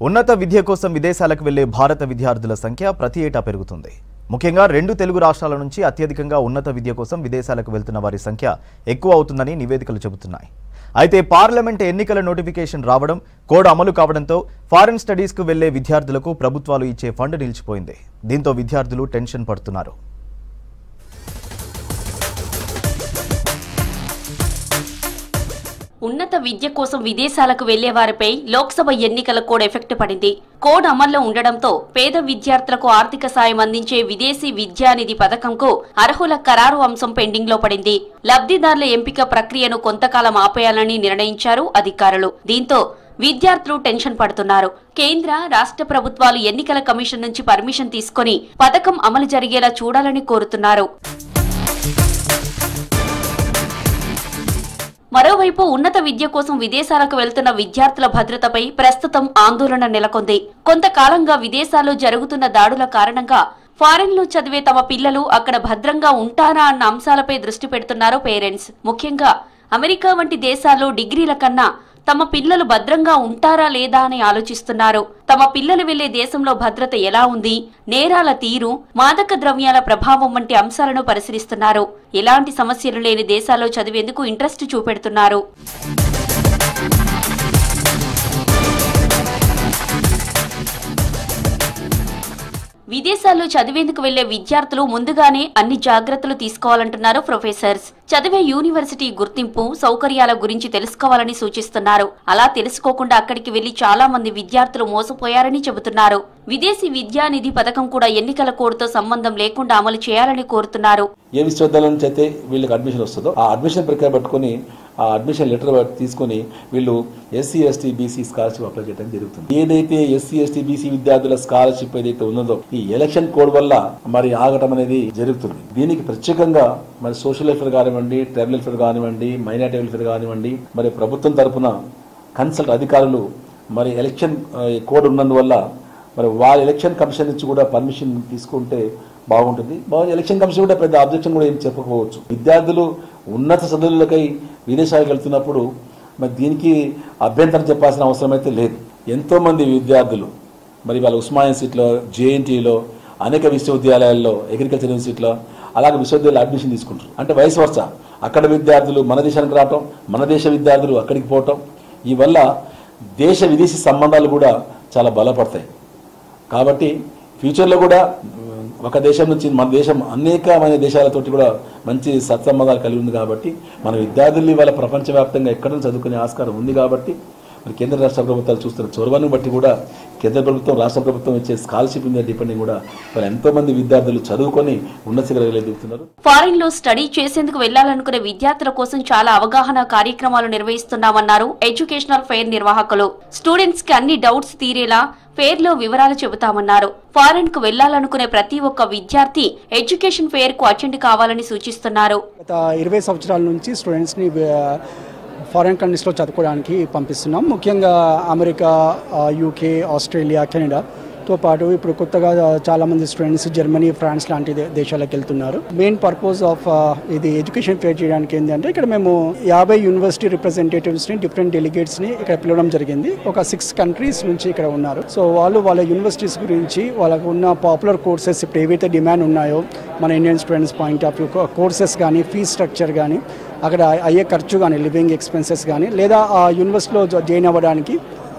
ఉన్నత విద్య కోసం విదేశాలకు వెళ్లే భారత విద్యార్థుల సంఖ్య ప్రతి ఏటా పెరుగుతుంది. ముఖ్యంగా రెండు తెలుగు రాష్ట్రాల నుంచి అత్యధికంగా ఉన్నత విద్య కోసం విదేశాలకు వెళ్తున్న వారి సంఖ్య ఎక్కువ అవుతుందని నివేదికలు చెబుతున్నాయి. అయితే పార్లమెంట్ ఎన్నికల నోటిఫికేషన్ రావడం, కోడ్ అమలు కావడంతో ఫారెన్ స్టడీస్కు వెళ్లే విద్యార్థులకు ప్రభుత్వాలు ఇచ్చే ఫండ్ నిలిచిపోయింది. దీంతో విద్యార్థులు టెన్షన్ పడుతున్నారు. ఉన్నత విద్య కోసం విదేశాలకు వెళ్లే వారిపై లోక్సభ ఎన్నికల కోడ్ ఎఫెక్ట్ పడింది. కోడ్ అమల్లో ఉండడంతో పేద విద్యార్థులకు ఆర్థిక సాయం అందించే విదేశీ విద్యానిధి పథకంకు అర్హుల ఖరారు అంశం పెండింగ్ లో పడింది. లబ్ధిదారుల ఎంపిక ప్రక్రియను కొంతకాలం ఆపేయాలని నిర్ణయించారు అధికారులు. దీంతో విద్యార్థులు టెన్షన్ పడుతున్నారు. కేంద్ర, రాష్ట్ర ప్రభుత్వాలు ఎన్నికల కమిషన్ నుంచి పర్మిషన్ తీసుకుని పథకం అమలు జరిగేలా చూడాలని కోరుతున్నారు. మరోవైపు ఉన్నత విద్య కోసం విదేశాలకు వెళ్తున్న విద్యార్థుల భద్రతపై ప్రస్తుతం ఆందోళన నెలకొంది. కొంతకాలంగా విదేశాల్లో జరుగుతున్న దాడుల కారణంగా ఫారెన్లో చదివే తమ పిల్లలు అక్కడ భద్రంగా ఉంటారా అన్న అంశాలపై దృష్టి పెడుతున్నారు పేరెంట్స్. ముఖ్యంగా అమెరికా వంటి దేశాల్లో డిగ్రీల కన్నా తమ పిల్లలు భద్రంగా ఉంటారా లేదా అని ఆలోచిస్తున్నారు. తమ పిల్లలు వెళ్లే దేశంలో భద్రత ఎలా ఉంది, నేరాల తీరు, మాదక ద్రవ్యాల ప్రభావం వంటి అంశాలను పరిశీలిస్తున్నారు. ఎలాంటి సమస్యలు లేని దేశాల్లో చదివేందుకు ఇంట్రెస్ట్ చూపెడుతున్నారు. విదేశాల్లో చదివేందుకు వెళ్లే విద్యార్థులు ముందుగానే అన్ని జాగ్రత్తలు తీసుకోవాలంటున్నారు ప్రొఫెసర్స్. చదివే యూనివర్సిటీ గుర్తింపు, సౌకర్యాల గురించి తెలుసుకోవాలని సూచిస్తున్నారు. అలా తెలుసుకోకుండా అక్కడికి వెళ్లి చాలా మంది విద్యార్థులు మోసపోయారని చెబుతున్నారు. విదేశీ విద్యానిధి పథకం కూడా ఎన్నికల కోడ్తో సంబంధం లేకుండా అమలు చేయాలని కోరుతున్నారు. ఏ విశ్వవిద్యాలయం నుంచి అయితే వీళ్ళకి అడ్మిషన్ వస్తుందో ఆ అడ్మిషన్ ప్రక్రియ పట్టుకుని ఆ అడ్మిషన్ లెటర్ తీసుకుని వీళ్ళు SC, ST, BC scholarship apply చేయడం జరుగుతుంది. ఏదైతే ఎస్సీ, ఎస్టీ, బీసీ విద్యార్థుల స్కాలర్షిప్ ఏదైతే ఉన్నదో ఈ ఎలక్షన్ కోడ్ వల్ల మరి ఆగటం అనేది జరుగుతుంది. దీనికి ప్రత్యేకంగా మరి సోషల్ వెల్ఫేర్ కానివ్వండి, ట్రైబల్ వెల్ఫేర్ కానివ్వండి, మైనారిటీ వెల్ఫేర్ కానివ్వండి, మరి ప్రభుత్వం తరఫున కన్సల్ట్ అధికారులు మరి ఎలక్షన్ కోడ్ ఉన్నందువల్ల మరి వాళ్ళ ఎలక్షన్ కమిషన్ నుంచి కూడా పర్మిషన్ తీసుకుంటే బాగుంటుంది. ఎలక్షన్ కమిషన్ కూడా పెద్ద అబ్జెక్షన్ కూడా ఏం చెప్పకపోవచ్చు. విద్యార్థులు ఉన్నత చదువులకై విదేశాలకు వెళ్తున్నప్పుడు మరి దీనికి అభ్యంతరం చెప్పాల్సిన అవసరం అయితే లేదు. ఎంతోమంది విద్యార్థులు మరి వాళ్ళ ఉస్మానియా యూనివర్సిటీలో, జేఎన్టీలో, అనేక విశ్వవిద్యాలయాల్లో, అగ్రికల్చర్ యూనివర్సిటీలో అలాగే విశ్వవిద్యాలయాలు అడ్మిషన్ తీసుకుంటారు. అంటే వయసు వర్ష అక్కడ విద్యార్థులు మన దేశానికి రావటం, మన దేశ విద్యార్థులు అక్కడికి పోవటం, ఈ వల్ల దేశ విదేశీ సంబంధాలు కూడా చాలా బలపడతాయి. కాబట్టి ఫ్యూచర్లో కూడా ఒక దేశం నుంచి మన దేశం అనేకమైన దేశాలతోటి కూడా మంచి సత్సంబంధాలు కలిగి ఉంది. కాబట్టి మన విద్యార్థుల్ని వాళ్ళ ప్రపంచవ్యాప్తంగా ఎక్కడ చదువుకునే ఆస్కారం ఉంది. కాబట్టి మరి కేంద్ర రాష్ట్ర ప్రభుత్వాలు చూస్తున్న చొరవను బట్టి కూడా కేంద్ర ప్రభుత్వం, రాష్ట్ర ప్రభుత్వం ఇచ్చే స్కాలర్షిప్ మీద డిపెండింగ్ కూడా మరి ఎంతో మంది విద్యార్థులు చదువుకొని ఉన్నత శిఖరాలు ఎదుగుతున్నారు. ఫారిన్ లో స్టడీ చేసేందుకు వెళ్లాలనుకునే విద్యార్థుల కోసం చాలా అవగాహన కార్యక్రమాలు నిర్వహిస్తున్నామన్నారు ఎడ్యుకేషనల్ ఫెయిర్ నిర్వాహకులు. స్టూడెంట్స్ కి అన్ని డౌట్స్ తీరేలా ఫెయిర్ లో వివరాలు చెబుతామన్నారు. ఫారెన్ కు వెళ్లాలనుకునే ప్రతి ఒక్క విద్యార్థి ఎడ్యుకేషన్ ఫెయిర్ కు అటెండ్ కావాలని సూచిస్తున్నారు. గత 20 సంవత్సరాల నుంచి స్టూడెంట్స్ ని ఫారెన్ కంట్రీస్లో చదువుకోవడానికి పంపిస్తున్నాం. ముఖ్యంగా అమెరికా, యూకే, ఆస్ట్రేలియా, కెనడాతో పాటు ఇప్పుడు కొత్తగా చాలామంది స్టూడెంట్స్ జర్మనీ, ఫ్రాన్స్ లాంటి దేశాలకు వెళ్తున్నారు. మెయిన్ పర్పస్ ఆఫ్ ఇది ఎడ్యుకేషన్ ఫెయిర్ చేయడానికి ఏంటంటే ఇక్కడ మేము 50 యూనివర్సిటీ రిప్రజెంటేటివ్స్ని, డిఫరెంట్ డెలిగేట్స్ని ఇక్కడ పిలవడం జరిగింది. ఒక 6 కంట్రీస్ నుంచి ఇక్కడ ఉన్నారు. సో వాళ్ళు వాళ్ళ యూనివర్సిటీస్ గురించి, వాళ్ళకు ఉన్న పాపులర్ కోర్సెస్ ఇప్పుడు ఏవైతే డిమాండ్ ఉన్నాయో మన Indian students point of view, courses కానీ, ఫీజ్ స్ట్రక్చర్ కానీ, అక్కడ అయ్యే ఖర్చు కానీ, లివింగ్ ఎక్స్పెన్సెస్ కానీ, లేదా ఆ యూనివర్సిటీలో జాయిన్ అవ్వడానికి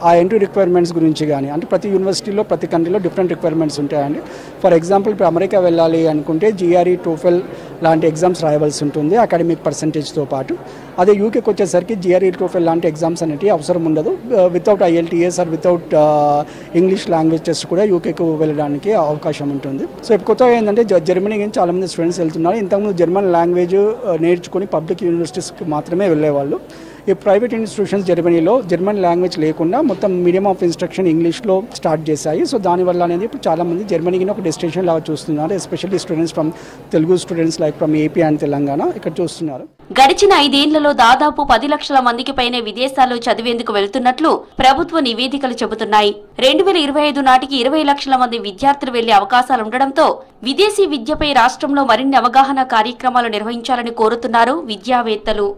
ఆ ఎంట్రీ రిక్వైర్మెంట్స్ గురించి కానీ, అంటే ప్రతి యూనివర్సిటీలో, ప్రతి కంట్రీలో డిఫరెంట్ రిక్వైర్మెంట్స్ ఉంటాయండి. ఫర్ ఎగ్జాంపుల్ ఇప్పుడు అమెరికా వెళ్ళాలి అనుకుంటే GRE, TOEFL లాంటి ఎగ్జామ్స్ రాయవలసి ఉంటుంది అకాడమిక్ పర్సంటేజ్తో పాటు. అదే యూకేకి వచ్చేసరికి GRE, TOEFL లాంటి ఎగ్జామ్స్ అనేవి అవసరం ఉండదు. Without IELTS or without English language test కూడా యూకేకి వెళ్ళడానికి అవకాశం ఉంటుంది. సో ఇప్పుడు కొత్తగా ఏంటంటే జర్మనీకి చాలామంది స్టూడెంట్స్ వెళ్తున్నారు. ఇంతకుముందు జర్మన్ లాంగ్వేజ్ నేర్చుకుని పబ్లిక్ యూనివర్సిటీస్కి మాత్రమే వెళ్ళేవాళ్ళు. ఈ ప్రైవేట్ ఇన్స్టిట్యూషన్స్ జర్మనీలో జర్మన్ లాంగ్వేజ్ లేకుండా మొత్తం మీడియం ఆఫ్ ఇన్స్ట్రక్షన్ ఇంగ్లీష్లో స్టార్ట్ చేశాయి. సో దానివల్ల అనేది ఇప్పుడు చాలా మంది జర్మనీకి ఒక డెస్టినేషన్ లాగా చూస్తున్నారు. Especially students from Telugu students like from AP and Telangana ఇక్కడ చూస్తున్నారు. గడిచిన 5 ఏళ్లలో దాదాపు 10 లక్షల మందికి పైనే విదేశాల్లో చదివేందుకు వెళ్తున్నట్లు ప్రభుత్వ నివేదికలు చెబుతున్నాయి. 2025 నాటికి 20 లక్షల మంది విద్యార్థులు వెళ్లే అవకాశాలుండడంతో విదేశీ విద్యపై రాష్ట్రంలో మరిన్ని అవగాహన కార్యక్రమాలు నిర్వహించాలని కోరుతున్నారు విద్యావేత్తలు.